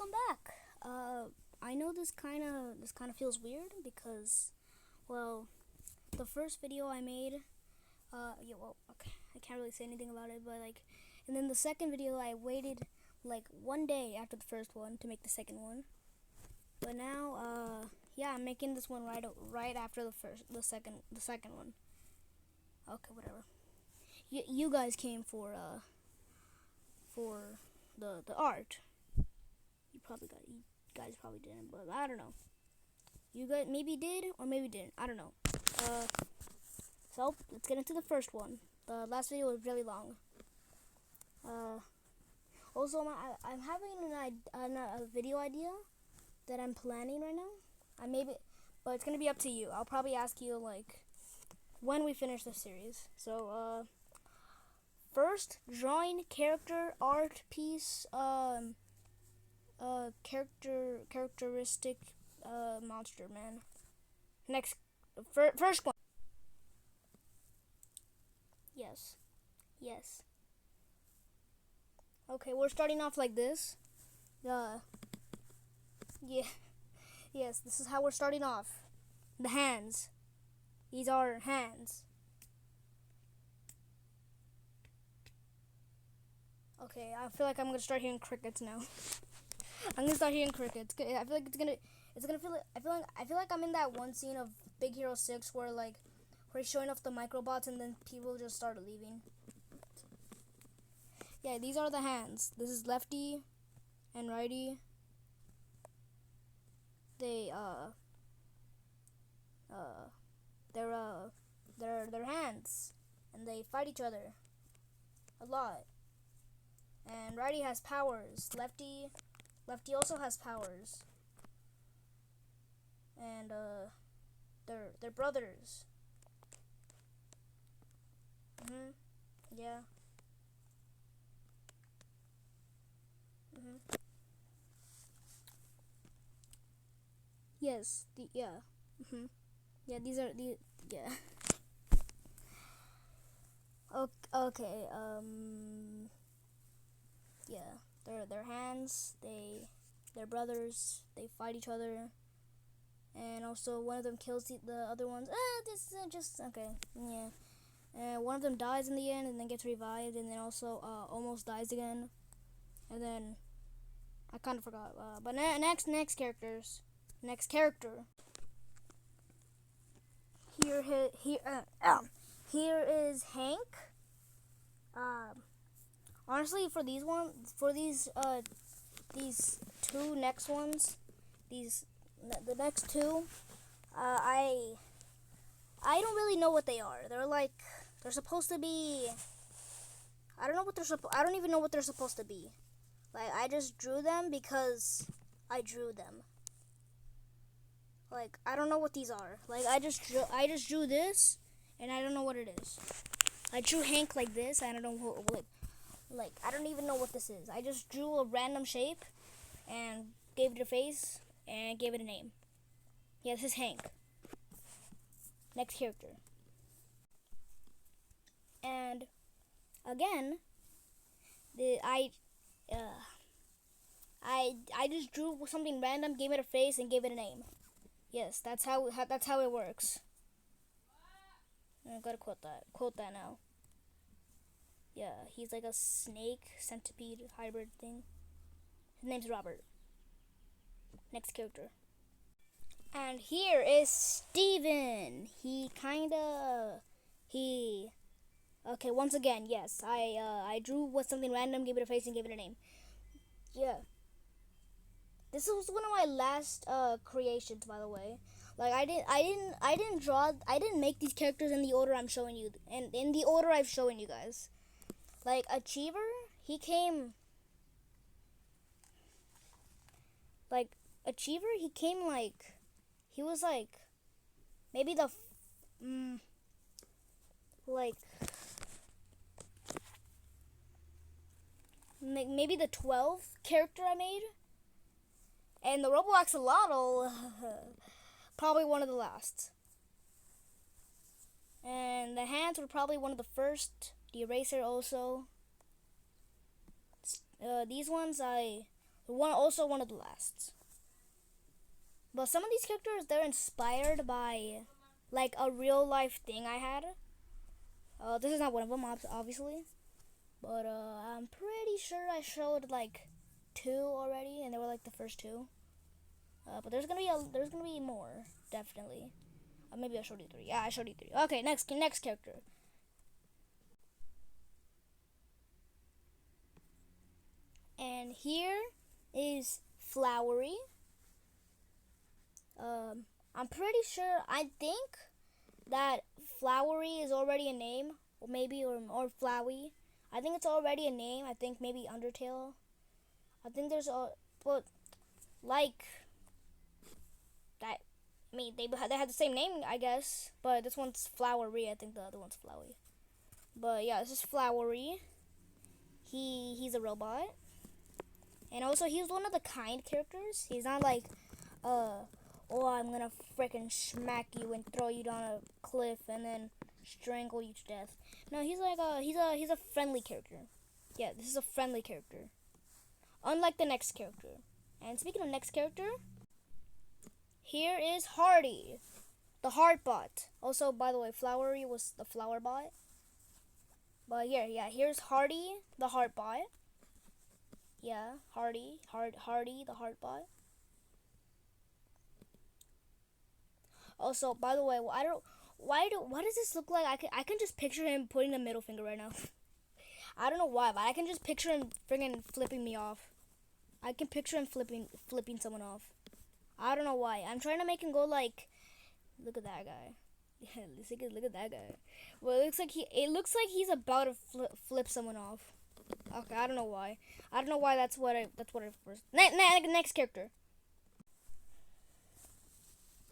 welcome back. I know this kind of feels weird because, well, the first video I made, okay, I can't really say anything about it, but and then the second video I waited like one day after the first one to make the second one. But now, yeah, I'm making this one right after the second one. Okay, whatever. You guys came for the art. You guys probably didn't, but I don't know. You guys maybe did or maybe didn't. I don't know. So let's get into the first one. The last video was really long. Also, I'm having a video idea that I'm planning right now. But it's gonna be up to you. I'll probably ask you when we finish the series. So first, drawing character art piece. Characteristic monster man. Next, first one. Yes. Okay, we're starting off like this. Yeah. Yes, this is how we're starting off. The hands. These are hands. Okay, I feel like I'm gonna start hearing crickets now. I'm gonna start hearing crickets. I feel like I feel like I'm in that one scene of Big Hero 6 where he's showing off the microbots and then people just start leaving. Yeah, these are the hands. This is lefty and righty. They're hands and they fight each other a lot. And righty has powers. Lefty also has powers. And they're brothers. Yeah. Yes. Yeah. Yeah. These are the yeah. Okay. Yeah. They're hands. They're brothers. They fight each other. And also one of them kills the other ones. This is just okay. Yeah. And one of them dies in the end and then gets revived and then also almost dies again. And then I kind of forgot. But next characters. Next character. Here is Hank. Honestly, for these two next ones, the next two, I don't really know what they are. They're supposed to be. I don't even know what they're supposed to be. I just drew them because I drew them. I don't know what these are. I just drew this, and I don't know what it is. I drew Hank like this. I don't know I don't even know what this is. I just drew a random shape, and gave it a face, and gave it a name. Yeah, this is Hank. Next character. And again, I just drew something random, gave it a face, and gave it a name. Yes, that's how it works. I gotta quote that now. Yeah, he's like a snake centipede hybrid thing. His name's Robert. Next character. And here is Steven. Okay, once again, yes. I drew with something random, gave it a face, and gave it a name. Yeah. This was one of my last creations, by the way. I didn't make these characters in the order I'm showing you, and in the order I've shown you guys. Achiever, he came he was maybe maybe the 12th character I made. And the Roboaxolotl, probably one of the last. And the hands were probably one of the first. The eraser also. These ones I One of the last. But some of these characters, they're inspired by like a real life thing I had. This is not one of them, obviously. But I'm pretty sure I showed like 2 already, and they were like the first 2. But there's gonna be more, definitely. Maybe I showed you 3. Yeah, I showed you 3. Okay, next character. And here is Flowery. I'm pretty sure. I think that Flowery is already a name, or maybe or Flowey. I think it's already a name. I think maybe Undertale. I think there's a but like that. I mean, they had the same name, I guess, but this one's Flowery. I think the other one's Flowey. But yeah, this is Flowery. He's a robot, and also he's one of the kind characters. He's not like oh, I'm gonna freaking smack you and throw you down a cliff and then strangle you to death. No, he's like he's a friendly character. Yeah, this is a friendly character. Unlike the next character. And speaking of next character, here is Hardy, the Heartbot. Also, by the way, Flowery was the Flower Bot. But here's Hardy, the Heartbot. Yeah, Hardy, the Heartbot. Also, by the way, why does this look like I can just picture him putting the middle finger right now. I don't know why, but I can just picture him friggin' flipping me off. I can picture him flipping someone off. I don't know why. I'm trying to make him go like, look at that guy. Yeah, look at that guy. Well, it looks like he's about to flip someone off. Okay, I don't know why. I don't know why that's what I first. Next character.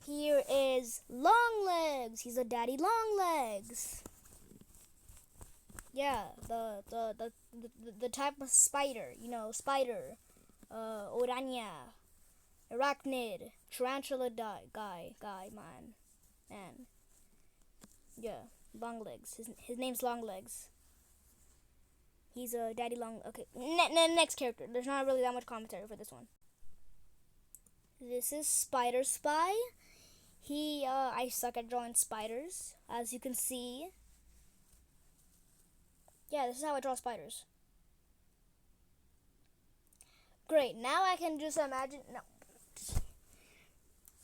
Here is Longlegs. He's a daddy Longlegs. Yeah, the type of spider, spider, Orania, arachnid, tarantula guy, man. Yeah, Longlegs. His name's Longlegs. He's a daddy long. Okay, next character. There's not really that much commentary for this one. This is Spider Spy. I suck at drawing spiders, as you can see. Yeah, this is how I draw spiders. Great. Now I can just imagine. No.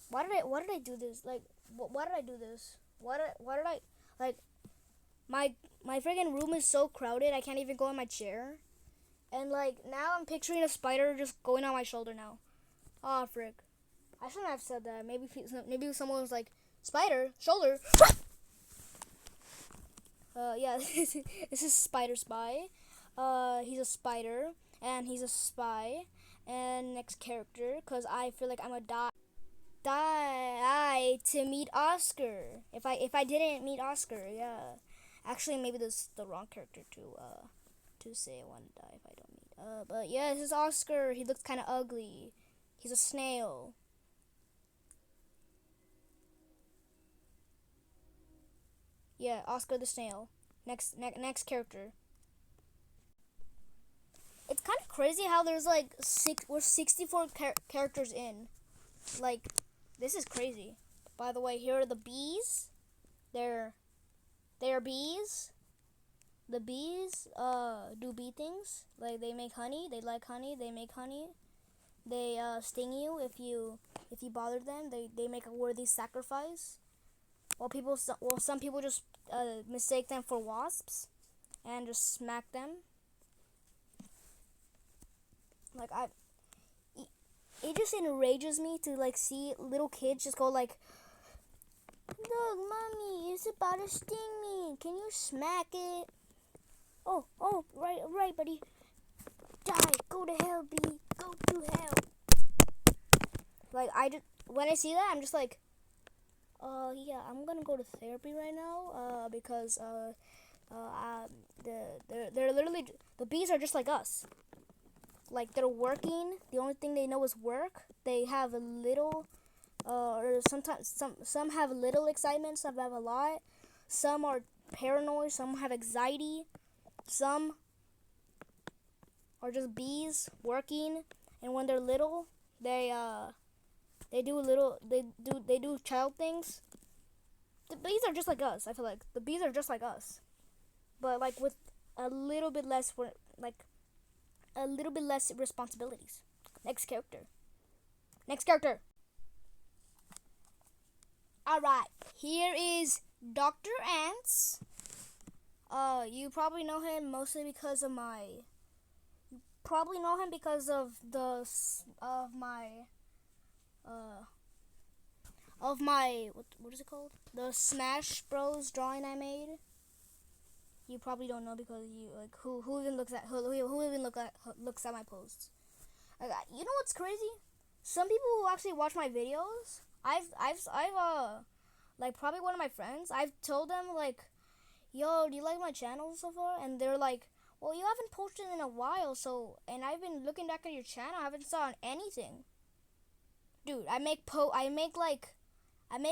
Why did I do this? Like, why did I do this? Why did I like? My friggin' room is so crowded. I can't even go in my chair. And like now I'm picturing a spider just going on my shoulder now. Aw, frick. I shouldn't have said that. Maybe someone was like, spider shoulder. Yeah, this is Spider Spy. He's a spider and he's a spy. And next character, cause I feel like I'm a die to meet Oscar. If I didn't meet Oscar, yeah. Actually, maybe this is the wrong character to say I want to die if I don't meet. But yeah, this is Oscar. He looks kind of ugly. He's a snail. Yeah, Oscar the snail. Next character. It's kind of crazy how there's like we're 64 characters in. Like, this is crazy. By the way, here are the bees. They're bees. The bees do bee things. Like they make honey. They like honey. They make honey. They sting you if you bother them. They make a worthy sacrifice. Some people just mistake them for wasps and just smack them. Like it just enrages me to like see little kids just go like, "Look, mommy, it's about to sting me. Can you smack it?" Oh, right, buddy. Die. Go to hell, bee. Go to hell. Like when I see that, I'm just like, yeah, I'm gonna go to therapy right now. Because they're literally, the bees are just like us. Like they're working. The only thing they know is work. They have a little, or sometimes some have little excitement. Some have a lot. Some are paranoid. Some have anxiety. Some are just bees working, and when they're little, they do child things. The bees are just like us. I feel like the bees are just like us, but like with a little bit less like a little bit less responsibilities. Next character. Next character. All right. Here is Dr. Ants. You probably know him mostly because of my. Probably know him because of my what is it called? The Smash Bros drawing I made. You probably don't know because you like who even looks at who even looks at my posts. You know what's crazy? Some people who actually watch my videos, I've like probably one of my friends, I've told them like, yo, do you like my channel so far? And they're like, well, you haven't posted in a while, so, and I've been looking back at your channel, I haven't saw anything. Dude, I make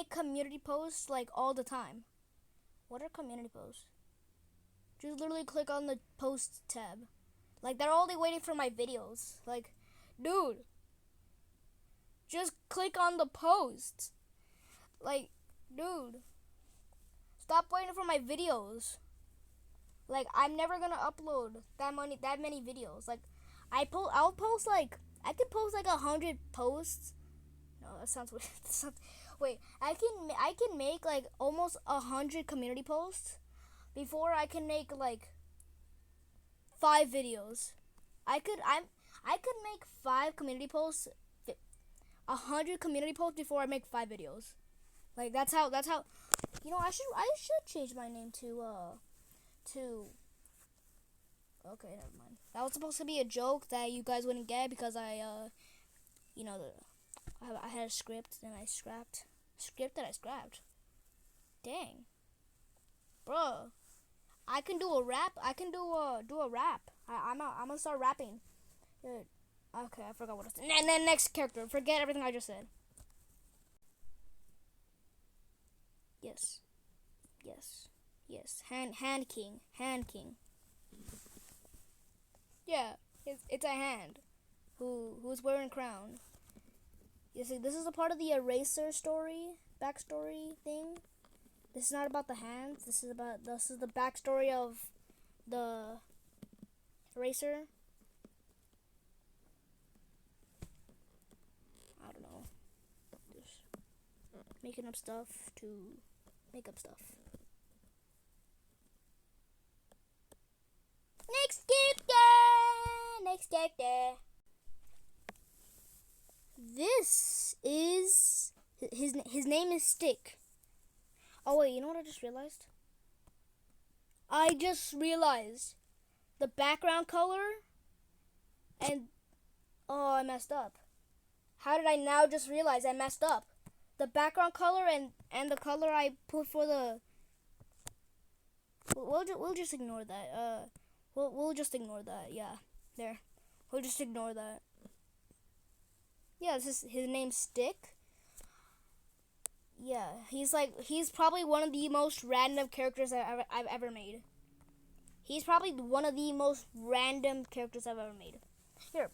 community posts like all the time. What are community posts? Just literally click on the post tab. Like, they're only waiting for my videos. Like, dude, just click on the post. Like, dude, stop waiting for my videos. Like, I'm never gonna upload that many videos. Like, I'll post like, I can post like 100 posts. No, that sounds weird. Wait, I can make like almost 100 community posts before I can make like 5 videos. I could make 5 community posts, 100 community posts before I make 5 videos. Like that's how. You know, I should change my name to. Okay, never mind. That was supposed to be a joke that you guys wouldn't get because I had a script and I scrapped. Dang, bro. I can do a rap. I can do a rap. I'm gonna start rapping. Okay, I forgot what I said. And then next character. Forget everything I just said. Yes. Hand King. Yeah, it's a hand who's wearing a crown. You see, this is a part of the Eraser backstory thing. This is not about the hands. This is the backstory of the Eraser. I don't know. Just making up stuff to make up stuff. Next character. This is his name is Stick. Oh wait, you know what I just realized? The background color and I messed up. How did I now just realize I messed up? The background color and the color I put for the we'll just ignore that. We'll just ignore that. Yeah. There. We'll just ignore that. Yeah, his name's Stick. Yeah, he's probably one of the most random characters I've ever made. He's probably one of the most random characters I've ever made. Here.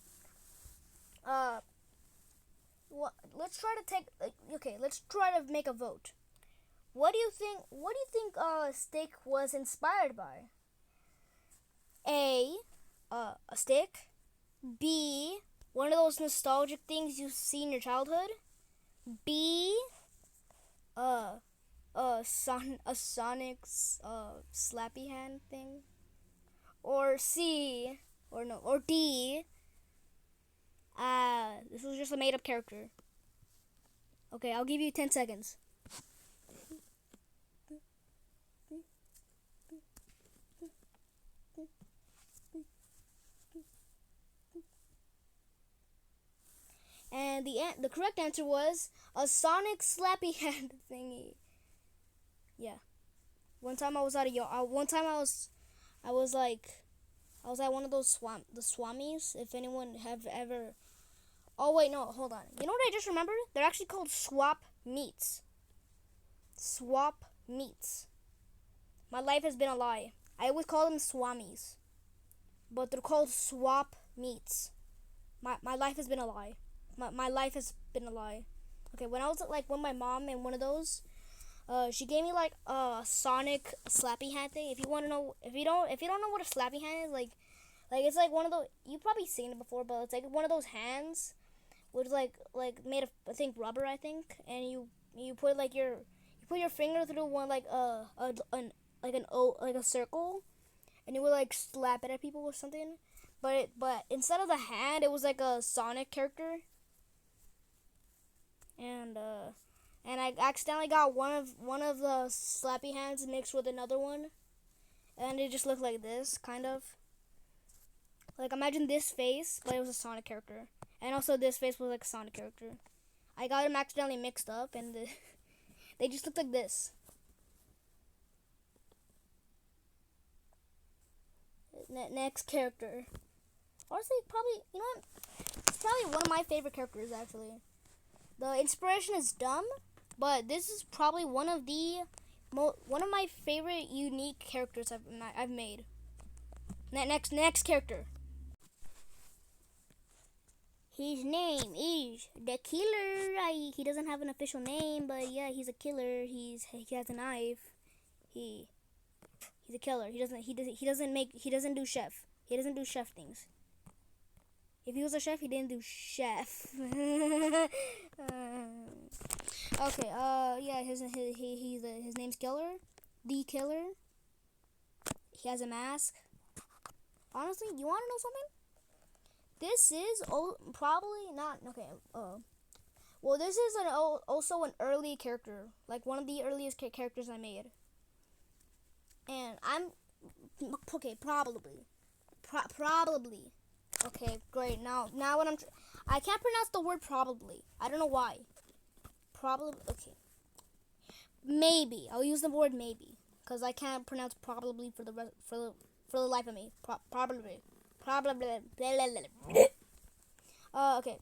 Let's try to make a vote. What do you think Stick was inspired by? A stick. B, one of those nostalgic things you see in your childhood. B, Sonic's slappy hand thing. Or C, or D, this was just a made up character. Okay, I'll give you 10 seconds. And the correct answer was a Sonic slappy hand thingy. Yeah. One time I was at one of those the Swamis. If anyone have ever. Oh wait, no, hold on. You know what I just remembered? They're actually called swap meets. Swap meets. My life has been a lie. I always call them Swamis, but they're called swap meets. My life has been a lie. My life has been a lie. Okay, when I was like when my mom in one of those, she gave me like a Sonic slappy hand thing. If you want to know, if you don't know what a slappy hand is, like it's like one of those, you've probably seen it before, but it's like one of those hands with like made of, I think, rubber, I think, and you put like you put your finger through one like like a circle, and you would like slap it at people or something. But instead of the hand, it was like a Sonic character, and I accidentally got one of the slappy hands mixed with another one, and it just looked like this, kind of. Like, imagine this face, but it was a Sonic character. And also this face was like a Sonic character. I got them accidentally mixed up, and they just looked like this. Next character. Honestly, probably, you know what? It's probably one of my favorite characters, actually. The inspiration is dumb, but this is probably one of my favorite unique characters I've made. Next character. His name is the Killer. He doesn't have an official name, but yeah, he's a killer. He has a knife. He's a killer. He doesn't do chef. He doesn't do chef things. If he was a chef, he didn't do chef. Okay. Yeah. His name's Killer. The Killer. He has a mask. Honestly, you want to know something? This is probably not okay. Well, this is also an early character, like one of the earliest characters I made. And I'm okay. Probably. Okay, great. Now when I can't pronounce the word probably. I don't know why. Probably. Okay. Maybe I'll use the word maybe because I can't pronounce probably for the life of me. Probably. Okay.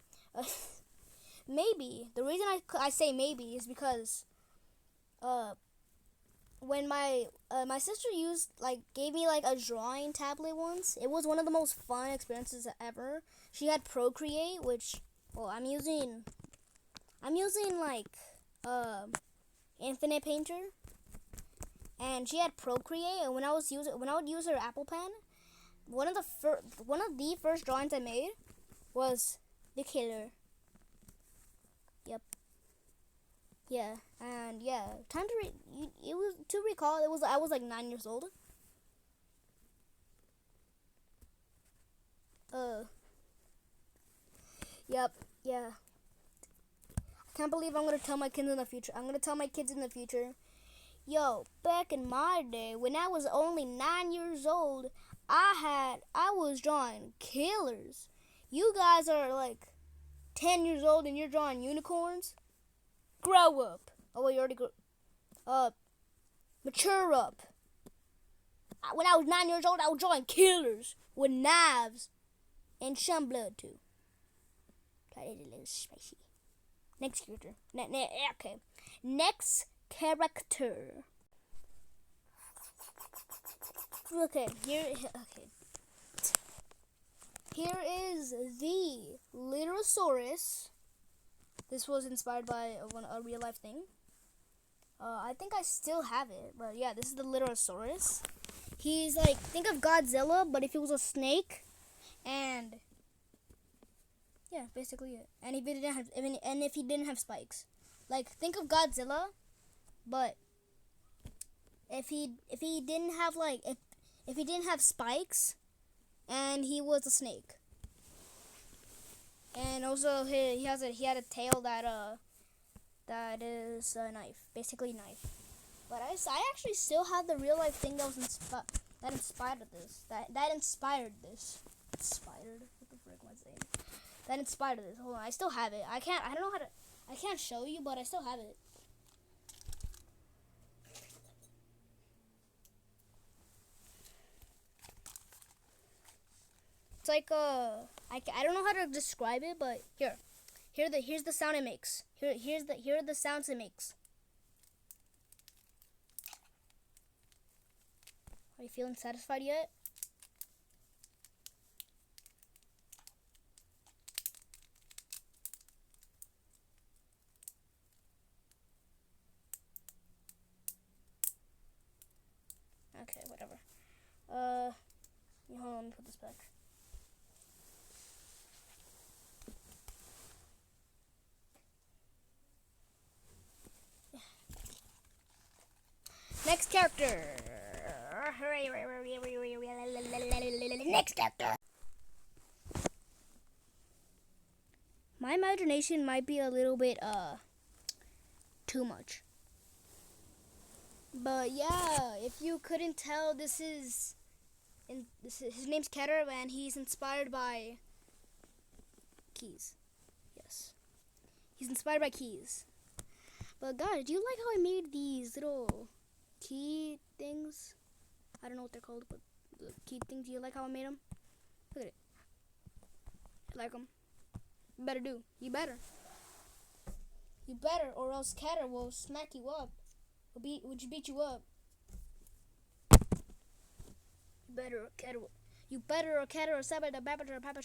Maybe the reason I say maybe is because when my sister gave me like a drawing tablet once. It was one of the most fun experiences ever. She had Procreate, which, well, I'm using like Infinite Painter, and she had Procreate. And when I would use her Apple Pen, one of the first drawings I made was the Killer. Yep. Yeah, and yeah, to recall. I was like 9 years old. Yep, yeah. I can't believe I'm gonna tell my kids in the future. I'm gonna tell my kids in the future. Yo, back in my day, when I was only 9 years old, I was drawing killers. You guys are like 10 years old and you're drawing unicorns. Grow up. Oh, well, you already grew. Mature up. When I was 9 years old, I was drawing killers with knives and some blood too. Try it a little spicy. Next character. Okay. Next character. Okay. Here is the Literosaurus. This was inspired by a real life thing. I think I still have it, but yeah, this is the Literosaurus. He's like, think of Godzilla, but if he was a snake, and yeah, basically it. And if he didn't have spikes, like think of Godzilla, but if he didn't have if he didn't have spikes, and he was a snake. And also he had a tail that is a knife, basically knife. But I actually still have the real life thing that inspired this. That inspired this. Inspired? What the frick was I saying? That inspired this. Hold on, I still have it. I can't show you, but I still have it. It's like I don't know how to describe it, but here's the sound it makes. Here are the sounds it makes. Are you feeling satisfied yet? Next character. Next character. My imagination might be a little bit too much. But yeah, if you couldn't tell, his name's Keter, and he's inspired by keys. Yes, he's inspired by keys. But guys, do you like how I made these little key things? I don't know what they're called, but the key things. Do you like how I made them? Look at it. You like them? You better do. You better. You better, or else Keter will smack you up. Would you beat you up? You better, Keter. You better, or Keter, or Sabbath, or Papa,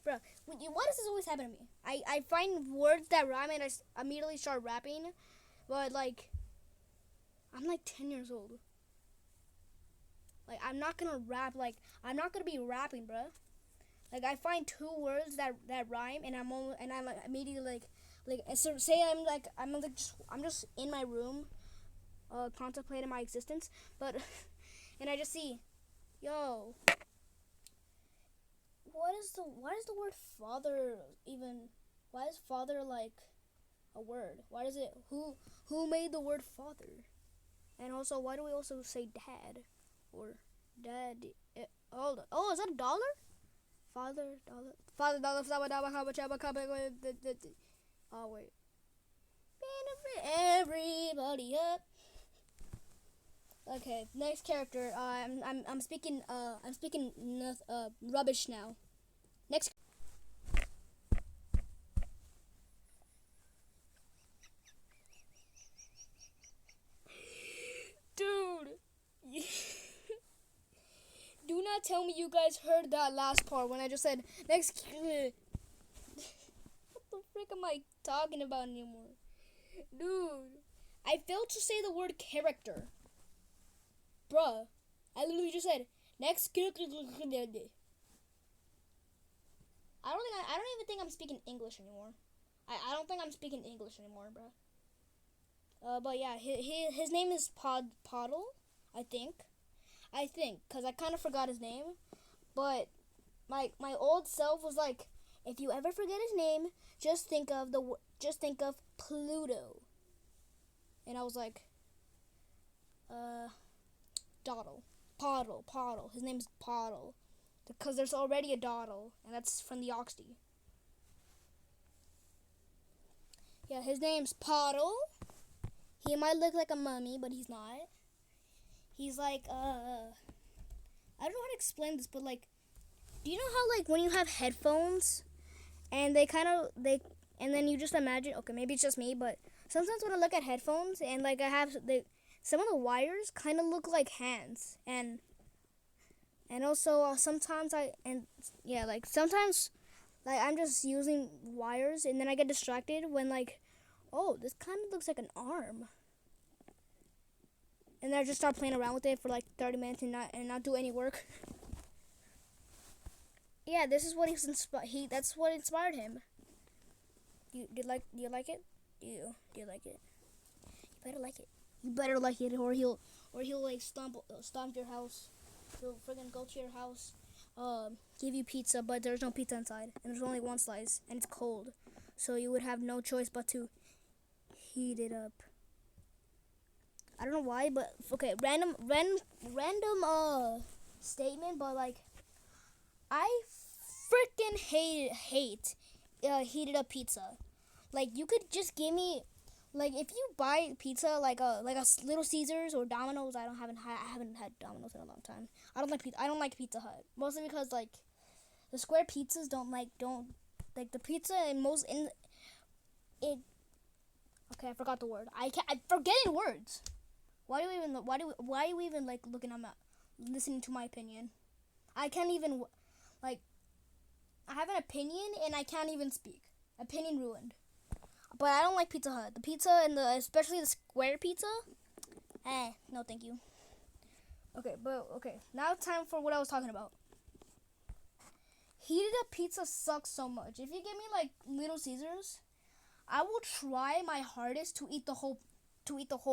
Bro, why does this always happen to me? I find words that rhyme and I immediately start rapping, but like, I'm like 10 years old. Like, I'm not gonna rap, like, I'm not gonna be rapping, bro. Like, I find two words that rhyme, and I'm like immediately like, so say I'm just in my room, contemplating my existence, but, and I just see, yo, why is the word father even, why is father like a word? Why does it, who made the word father? And also, why do we also say dad or dad? Oh, is that a dollar? Father dollar. Oh wait. Everybody up. Okay, next character. I'm speaking rubbish now. Next. Dude. Do not tell me you guys heard that last part when I just said next. What the frick am I talking about anymore? Dude, I failed to say the word character. Bruh, I literally just said next character. I don't even think I'm speaking English anymore. I don't think I'm speaking English anymore, bruh. But yeah, his name is Poddle, I think, cause I kind of forgot his name, but my old self was like, if you ever forget his name, just think of Pluto, and I was like, Poddle. His name's Poddle, because there's already a Doddle, and that's from the Oxty. Yeah, his name's Poddle. He might look like a mummy, but he's not. He's like, I don't know how to explain this, but like, do you know how like when you have headphones, and and then you just imagine, okay, maybe it's just me, but sometimes when I look at headphones and like some of the wires kind of look like hands, and also sometimes sometimes like I'm just using wires, and then I get distracted when like, oh, this kind of looks like an arm. And then I just start playing around with it for like 30 minutes and not do any work. Yeah, this is what that's what inspired him. Do you like it? Do you like it? You better like it. You better like it, or he'll like stomp your house. He'll friggin' go to your house, give you pizza, but there's no pizza inside, and there's only one slice, and it's cold, so you would have no choice but to heat it up. I don't know why, but okay, random statement, but like, I freaking hate heated up pizza. Like, you could just give me, like, if you buy pizza like a Little Caesars or Domino's. I haven't had Domino's in a long time. I don't like Pizza Hut, mostly because like the square pizzas don't like the pizza and it. Okay, I forgot the word. I'm forgetting words. Why are we even like listening to my opinion? I can't even like, I have an opinion and I can't even speak. Opinion ruined. But I don't like Pizza Hut. The pizza and especially the square pizza. No thank you. Okay. Now it's time for what I was talking about. Heated up pizza sucks so much. If you give me like Little Caesars, I will try my hardest to eat the whole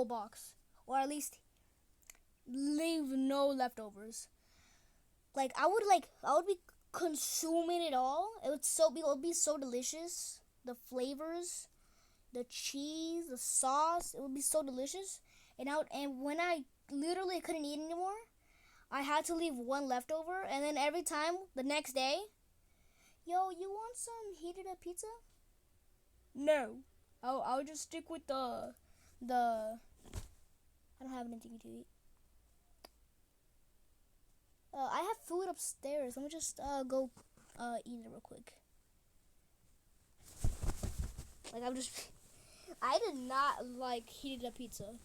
box, or at least leave no leftovers. Like I would be consuming it all. It would be so delicious. The flavors, the cheese, the sauce, it would be so delicious. And when I literally couldn't eat anymore, I had to leave one leftover, and then every time the next day, yo, you want some heated up pizza? No. I'll just stick with the I don't have anything to eat. I have food upstairs. Let me just go eat it real quick. Like I did not like heated up pizza.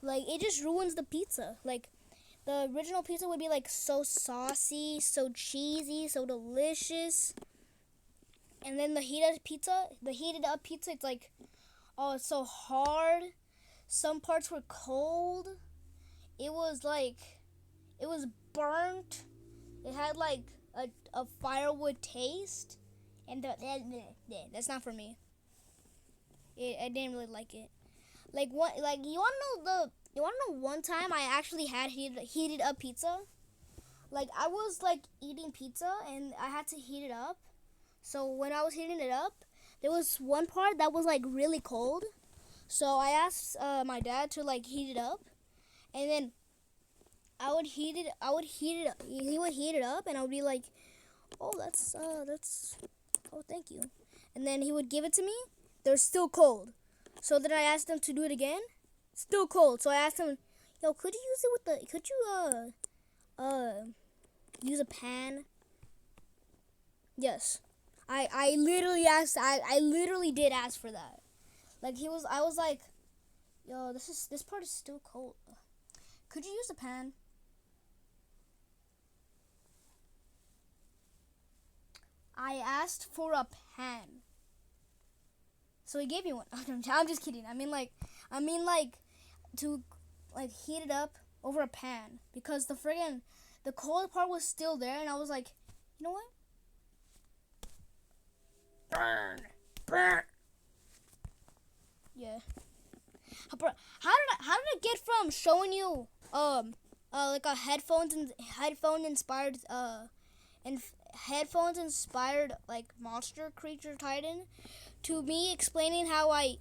Like it just ruins the pizza. Like the original pizza would be like so saucy, so cheesy, so delicious. And then the heated up pizza, it's like, oh, it's so hard. Some parts were cold. It was burnt. It had like a firewood taste, and that's not for me. I didn't really like it. You wanna know one time I actually had heated up pizza. Like I was like eating pizza and I had to heat it up. So when I was heating it up, there was one part that was like really cold. So I asked my dad to like heat it up, and then he would heat it up, and I would be like, oh, oh, thank you. And then he would give it to me. They're still cold. So then I asked him to do it again. Still cold. So I asked him, yo, could you use a pan? Yes. I literally did ask for that. I was like, yo, this part is still cold. Could you use a pan? I asked for a pan. So he gave me one. I'm just kidding. I mean like to like heat it up over a pan, because the cold part was still there, and I was like, you know what? Burn. Yeah. How did I get from showing you like a headphone inspired like monster creature titan, to me explaining how I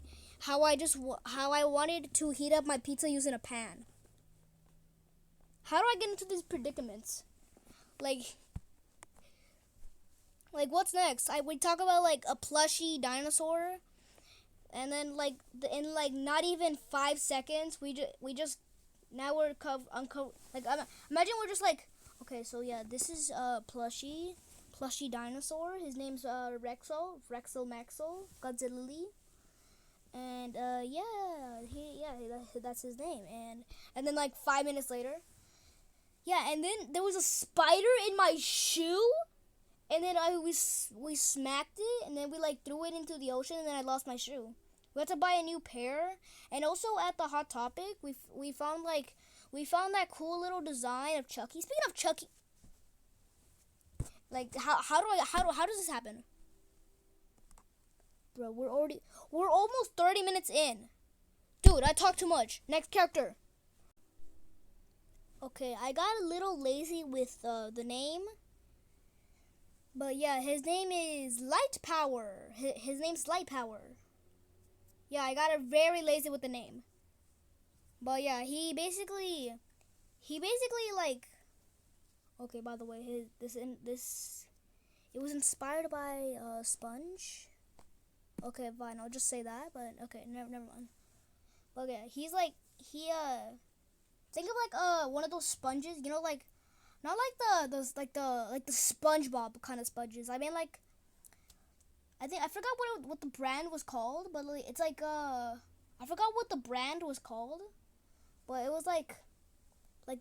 wanted to heat up my pizza using a pan? How do I get into these predicaments? Like what's next? We talk about like a plushy dinosaur, and then in like not even 5 seconds we just now we're imagine we're just like, okay, so yeah, this is a plushy dinosaur. His name's Rexel Maxel Godzilla Lee. And that's his name. And then like 5 minutes later, yeah, and then there was a spider in my shoe, and then we smacked it, and then we like threw it into the ocean, and then I lost my shoe. We had to buy a new pair. And also at the Hot Topic, we found that cool little design of Chucky. Speaking of Chucky, like how does this happen? Bro, we're almost 30 minutes in. Dude, I talk too much. Next character. Okay, I got a little lazy with the name. But yeah, his name is Light Power. His name's Light Power. Yeah, I got very lazy with the name. But yeah, he basically like, okay, by the way, it was inspired by Sponge. Okay, fine, I'll just say that, but okay, never mind. Okay, he's like, think of like one of those sponges, you know, like not like the SpongeBob kind of sponges. I mean, like, I forgot what the brand was called, but like, it's like I forgot what the brand was called, but it was like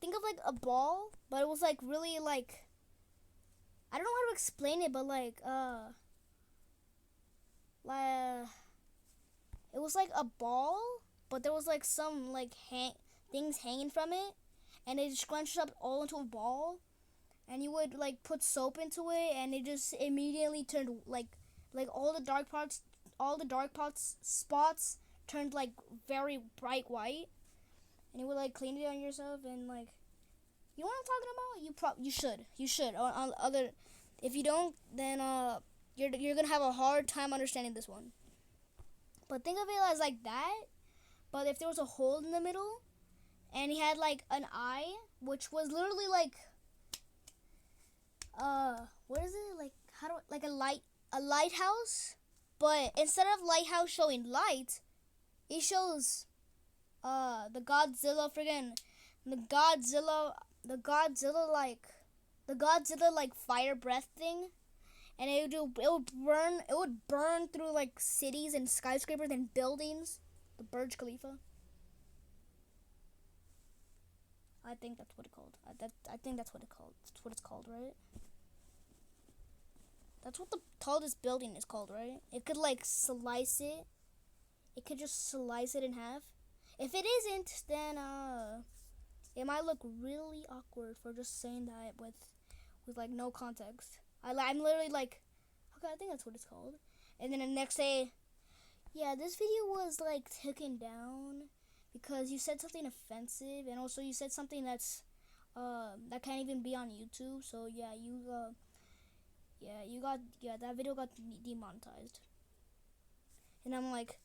think of like a ball, but it was like really like, I don't know how to explain it, but like it was like a ball, but there was like some like things hanging from it, and it scrunched up all into a ball, and you would like put soap into it, and it just immediately turned like all the dark parts all the dark spots turned like very bright white, and it would like clean it on yourself. And like, you know what I'm talking about? You should. On other, if you don't, then you're gonna have a hard time understanding this one. But think of it as like that. But if there was a hole in the middle, and he had like an eye, which was literally like, what is it like? Like a lighthouse, but instead of lighthouse showing light, it shows the Godzilla like fire breath thing, and it would burn through like cities and skyscrapers and buildings, the Burj Khalifa. I think that's what it's called. I think that's what it's called, right? That's what the tallest building is called, right? It could like slice it. It could just slice it in half. If it isn't, then it might look really awkward for just saying that with like no context. I'm literally like, okay, I think that's what it's called. And then the next day, yeah, this video was like taken down because you said something offensive, and also you said something that's that can't even be on YouTube. So yeah, that video got demonetized. And I'm like,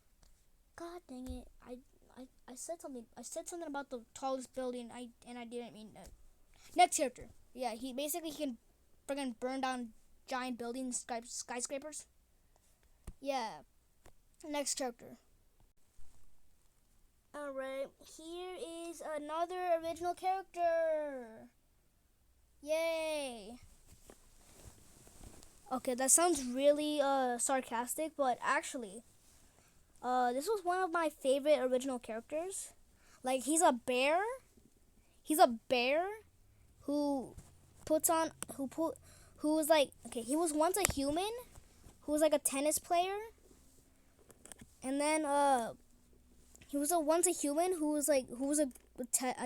God dang it! I said something. I said something about the tallest building. I didn't mean that. Next character. Yeah, he can friggin' burn down giant buildings, skyscrapers. Yeah. Next character. Alright, here is another original character. Yay. Okay, that sounds really sarcastic, but actually, this was one of my favorite original characters. Like, he's a bear. He's a bear who was like, okay, he was once a human who was like a tennis player. And then he was once a human who was a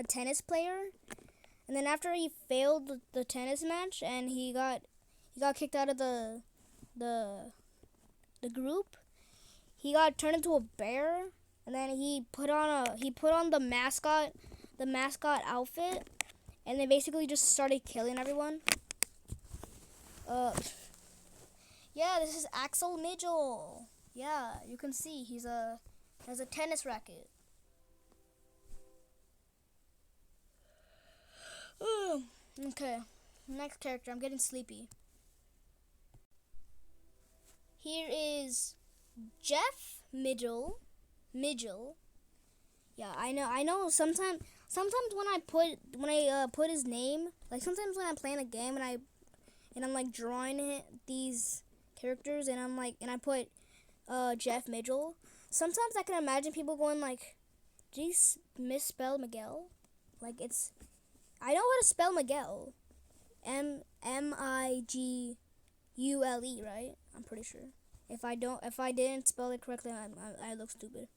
tennis player. And then after he failed the tennis match and he got kicked out of the group, he got turned into a bear, and then he put on the mascot outfit, and then basically just started killing everyone. Yeah, this is Axel Mitchell. Yeah, you can see he has a tennis racket. Okay, next character. I'm getting sleepy. Here is Jeff Midgell. Yeah, I know. Sometimes when I put his name, like sometimes when I'm playing a game and I'm like drawing these characters and I put Jeff Midgell. Sometimes I can imagine people going like, "Did you misspell Miguel?" Like I know how to spell Miguel. Miguule, right? I'm pretty sure. If I didn't spell it correctly, I look stupid.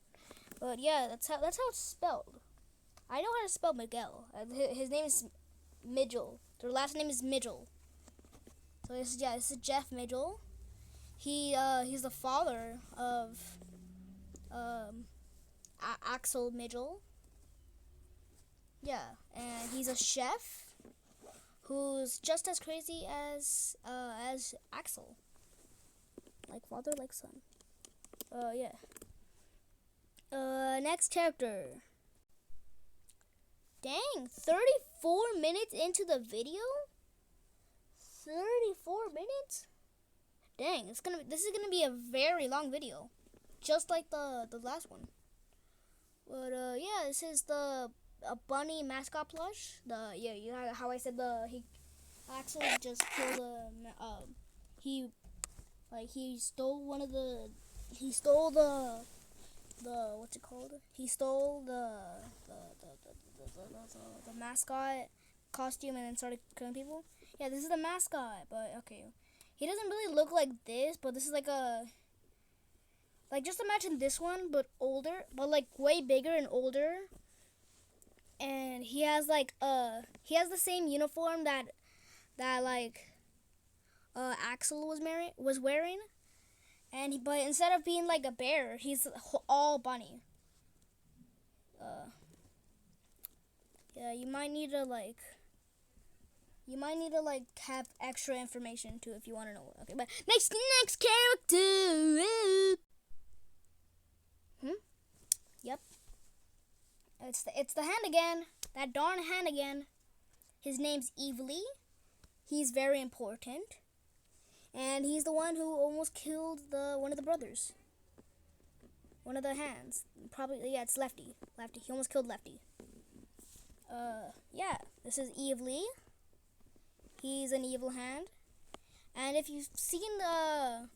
But yeah, that's how it's spelled. I know how to spell Miguel. His name is Midgell. Their last name is Midgell. So this is Jeff Midgell. He's the father of Axel Mitchell. Yeah, and he's a chef who's just as crazy as Axel. Like father, like son. Yeah. Next character. Dang, 34 minutes into the video? 34 minutes? Dang, this is gonna be a very long video. Just like the last one. But yeah, this is a bunny mascot plush. You know how I said Axel just killed he stole what's it called? He stole the mascot costume and then started killing people. Yeah, this is the mascot, but okay. He doesn't really look like this, but this is like just imagine this one but older, but like way bigger and older. And he has the same uniform that Axel was wearing. but instead of being like a bear, he's all bunny. Yeah, you might need to have extra information too if you want to know. Okay, but next character. Yep. It's the hand again. That darn hand again. His name's Evely. He's very important. And he's the one who almost killed one of the brothers. One of the hands. Probably, yeah, it's Lefty. He almost killed Lefty. Yeah, this is Evely. He's an evil hand. And if you've seen the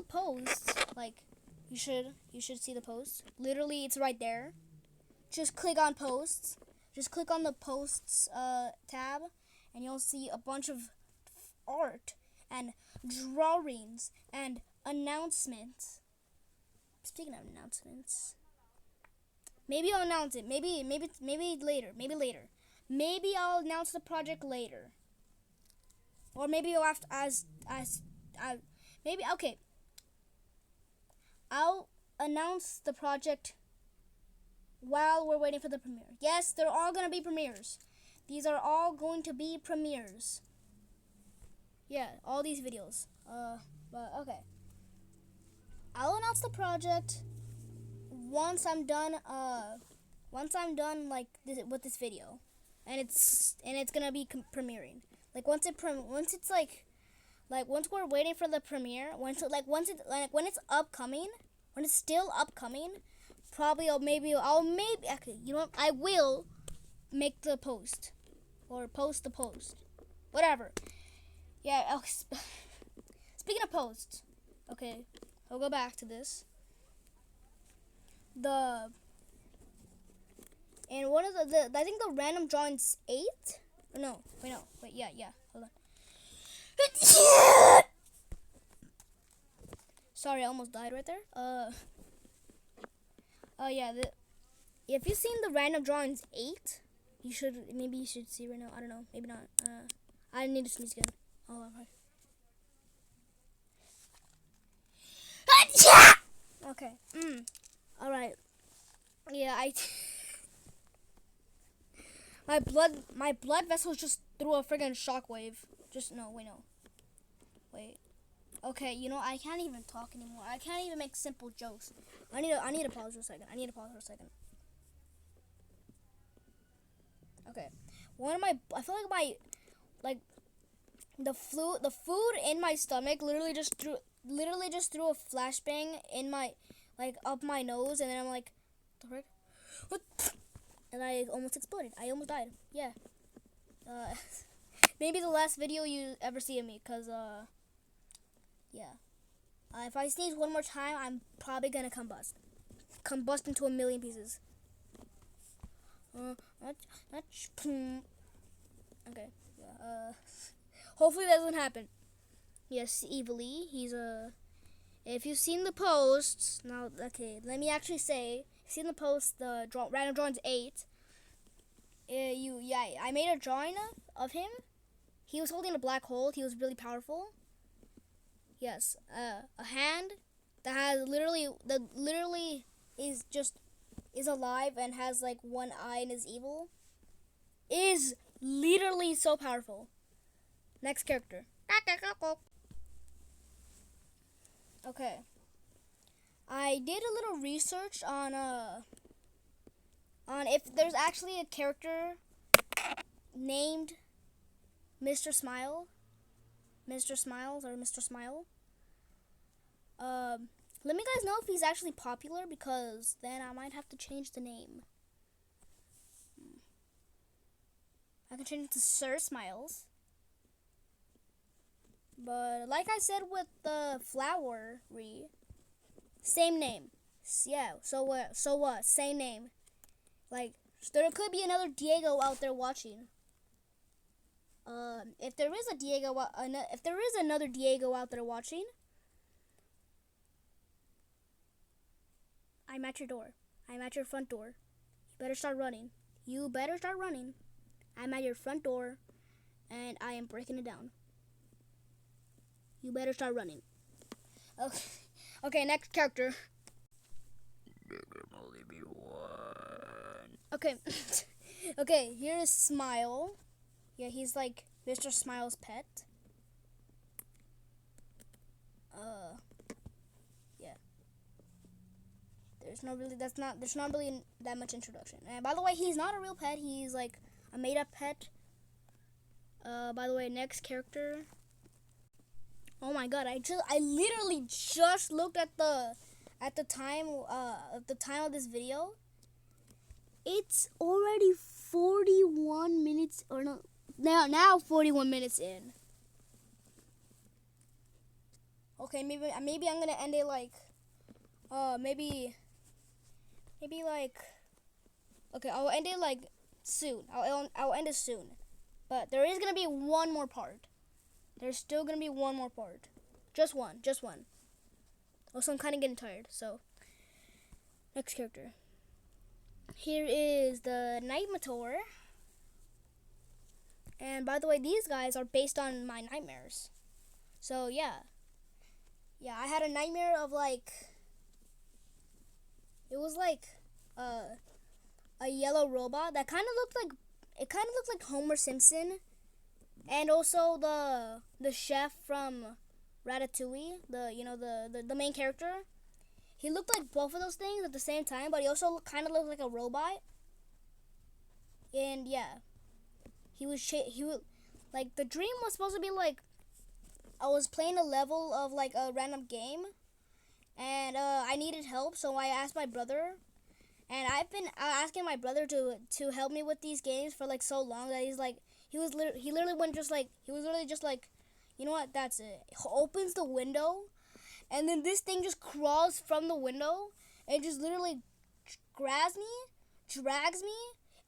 post, like, you should see the post. Literally, it's right there. Just click on posts. Just click on the posts tab, and you'll see a bunch of art and drawings and announcements. Speaking of announcements, maybe I'll announce it. Maybe later. Maybe I'll announce the project later. Or maybe I'll have to, okay. I'll announce the project while we're waiting for the premiere. Yes, they're all going to be premieres. These are all going to be premieres. Yeah, all these videos. But okay. I'll announce the project once I'm done like with this video. And it's going to be premiering. Like once we're waiting for the premiere, when it's upcoming, when it's still upcoming, probably okay, you know what? I will make the post or post the post, whatever. Yeah. Speaking of posts, okay, I'll go back to this. And one of I think the random drawings 8. No, wait, yeah, hold on. Sorry, I almost died right there. Yeah, if you've seen the random drawings 8, you should see right now. I don't know, maybe not. I need to sneeze again. Hold on. Okay. All right. Yeah, my blood vessels just threw a friggin' shockwave. Wait. Okay, you know, I can't even talk anymore. I can't even make simple jokes. I need to pause for a second. Okay. I feel like the food in my stomach literally just threw a flashbang in my, up my nose, and then I'm like, the frick? What? And I almost exploded. I almost died. Yeah. Maybe the last video you ever see of me, cause yeah. If I sneeze one more time, I'm probably gonna combust into a million pieces. Okay. Yeah. Hopefully that doesn't happen. Yes, Evely. He's If you've seen the posts, now, okay, let me actually say, if you've seen the post, the random drawings 8. I made a drawing of him. He was holding a black hole. He was really powerful. Yes, a hand that has literally is alive and has like one eye and is evil. Is literally so powerful. Next character. Okay. I did a little research on if there's actually a character named Mr. Smile. Mr. Smiles or Mr. Smile. Let me guys know if he's actually popular, because then I might have to change the name. I can change it to Sir Smiles. But like I said with the flowery, same name. Yeah, so what? Same name. Like, there could be another Diego out there watching. If there is another Diego out there watching, I'm at your door. I'm at your front door. You better start running. I'm at your front door, and I am breaking it down. You better start running. Okay, okay, next character. Okay, okay. Here is Smile. Yeah, he's like Mr. Smile's pet. Yeah. There's not really that much introduction. And by the way, he's not a real pet. He's like a made-up pet. By the way, next character. Oh my god, I literally just looked at the time of this video. It's already 41 minutes or no, now 41 minutes in. Okay, maybe I'm going to end it like maybe like, okay, I'll end it like soon. I'll end it soon. But there is going to be one more part. There's still going to be one more part. Just one. Also, I'm kind of getting tired, so. Next character. Here is the Nightmator. And by the way, these guys are based on my nightmares. So, yeah. Yeah, I had a nightmare of like. It was like a yellow robot that kind of looked like Homer Simpson. And also the chef from Ratatouille, the main character. He looked like both of those things at the same time, but he also kind of looked like a robot. And yeah, he was like, the dream was supposed to be like I was playing a level of like a random game, and I needed help, so I asked my brother. And I've been asking my brother to help me with these games for like so long that he was literally just like, you know what? That's it. He opens the window, and then this thing just crawls from the window and just literally grabs me, drags me,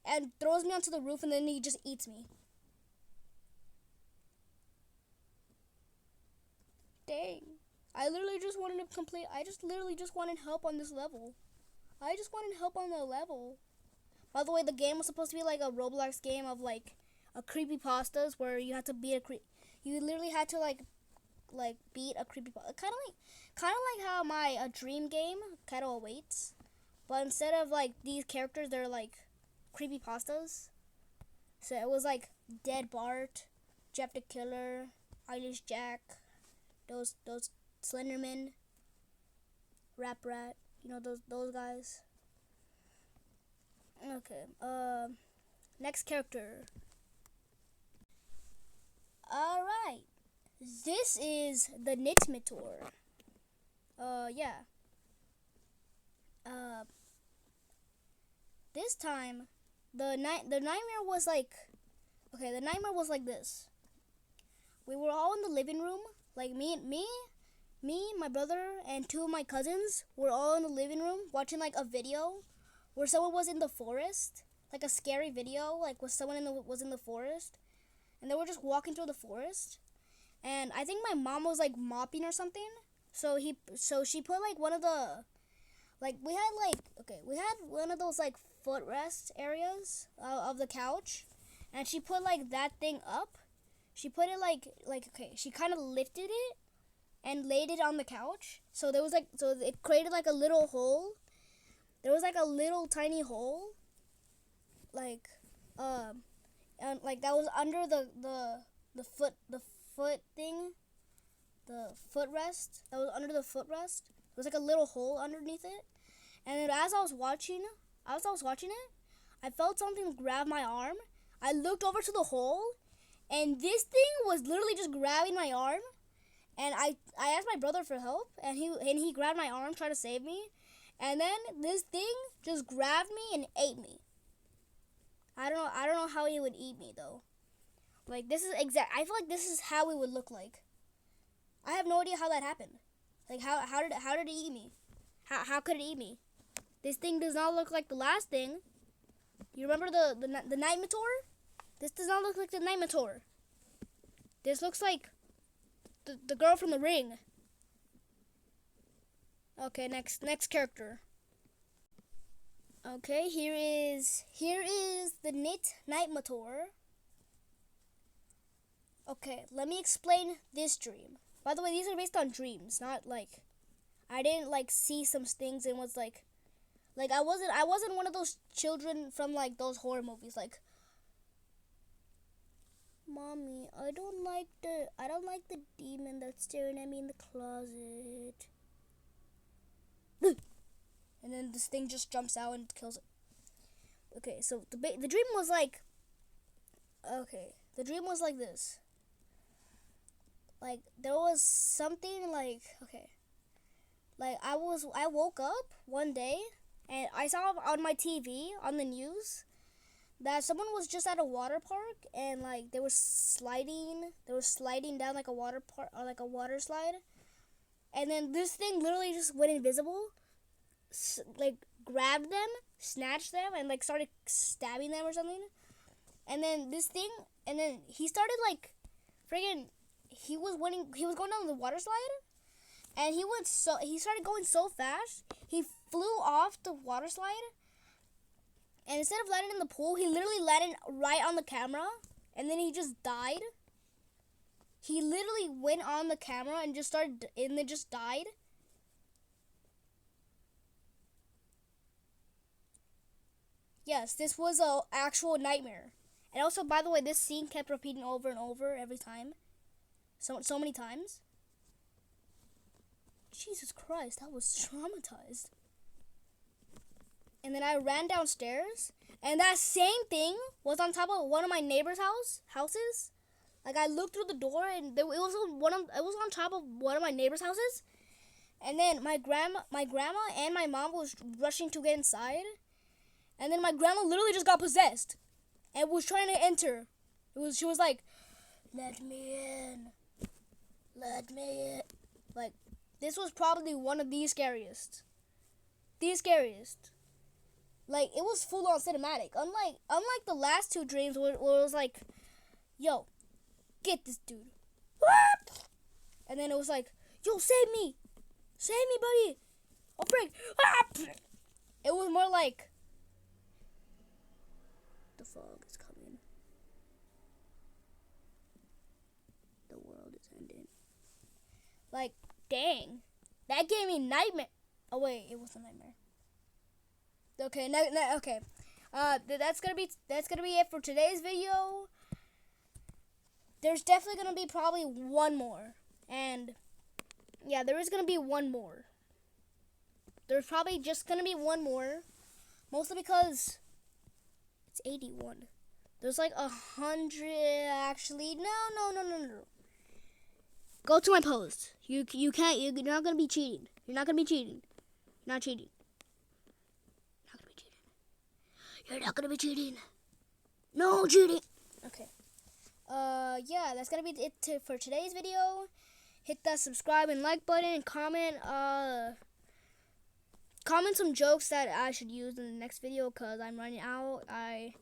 and throws me onto the roof, and then he just eats me. Dang. I literally just wanted help on this level. I just wanted help on the level. By the way, the game was supposed to be like a Roblox game of like a creepypastas where you had to beat you literally had to like beat a creepypasta. Kind of like how my dream game Kettle Awaits, but instead of like these characters, they're like creepypastas. So it was like Dead Bart, Jeff the Killer, Eilish Jack, those Slenderman, Rap Rat. You know those guys. Okay. Next character. All right. This is the Nitmator. Yeah. This time, the nightmare was like. Okay, the nightmare was like this. We were all in the living room, like me, my brother, and two of my cousins were all in the living room watching like a video where someone was in the forest, like a scary video, like was someone was in the forest, and they were just walking through the forest, and I think my mom was like mopping or something, so she put like one of the, like we had one of those like footrest areas of the couch, and she put like that thing up. She put it she kind of lifted it and laid it on the couch. So it created like a little hole. There was like a little tiny hole, and like that was under the foot thing, the footrest. That was under the footrest. There was like a little hole underneath it. And then as I was watching it, I felt something grab my arm. I looked over to the hole, and this thing was literally just grabbing my arm. And I asked my brother for help, and he grabbed my arm, tried to save me. And then this thing just grabbed me and ate me. I don't know how he would eat me though. Like I feel like this is how it would look like. I have no idea how that happened. Like how did it eat me? How could it eat me? This thing does not look like the last thing. You remember the Nightmator? This does not look like the Nightmator. This looks like the girl from The Ring. Okay, next character. Okay, here is the Nightmator. Okay, let me explain this dream. By the way, these are based on dreams, not like I didn't like see some things and was like I wasn't one of those children from like those horror movies like Mommy, I don't like the demon that's staring at me in the closet. And then this thing just jumps out and kills it. Okay, so the dream was like the dream was like this. Like there was something like like I woke up one day and I saw on my TV on the news that someone was just at a water park and like they were sliding down like a water park or like a water slide, and then this thing literally just went invisible, like grabbed them, snatched them, and like started stabbing them or something. And then he started like friggin' he was going down the water slide, and he started going so fast he flew off the water slide, and instead of landing in the pool he literally landed right on the camera, and then he just died. He literally went on the camera and just died. Yes, this was a actual nightmare. And also, by the way, this scene kept repeating over and over every time. So many times. Jesus Christ, I was traumatized. And then I ran downstairs, and that same thing was on top of one of my neighbor's houses. Like I looked through the door, and it was on top of one of my neighbor's houses. And then my grandma and my mom was rushing to get inside. And then my grandma literally just got possessed and was trying to enter. She was like, "Let me in. Let me in." Like, this was probably one of the scariest. The scariest. Like, it was full on cinematic. Unlike the last two dreams where it was like, "Yo, get this dude." And then it was like, "Yo, save me. Save me, buddy. I'll break." It was more like, the fog is coming. The world is ending. Like, dang. That gave me nightmare. Oh wait, it was a nightmare. Okay, okay. That's gonna be it for today's video. There's definitely gonna be probably one more, and yeah, there is gonna be one more. There's probably just gonna be one more, mostly because it's 81. There's like 100 actually. No. Go to my post. You can't. You're not gonna be cheating. You're not gonna be cheating. You're not cheating. You're not gonna be cheating. No cheating. Okay. Yeah, that's gonna be it for today's video. Hit that subscribe and like button and comment. Comment some jokes that I should use in the next video because I'm running out. I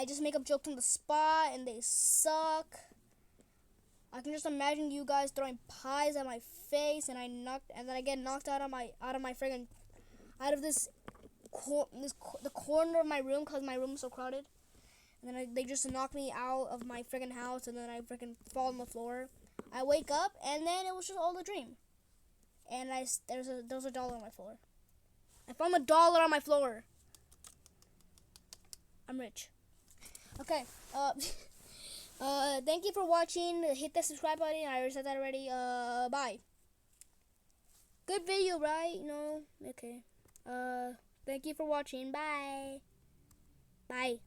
just make up jokes on the spot and they suck. I can just imagine you guys throwing pies at my face, and then I get knocked out of the corner of my room because my room is so crowded. And then they just knock me out of my friggin' house, and then I freaking fall on the floor. I wake up, and then it was just all a dream. And there's a dollar on my floor. I found a dollar on my floor. I'm rich. Okay. Thank you for watching. Hit the subscribe button. I already said that already. Bye. Good video, right? No? Okay. Thank you for watching. Bye. Bye.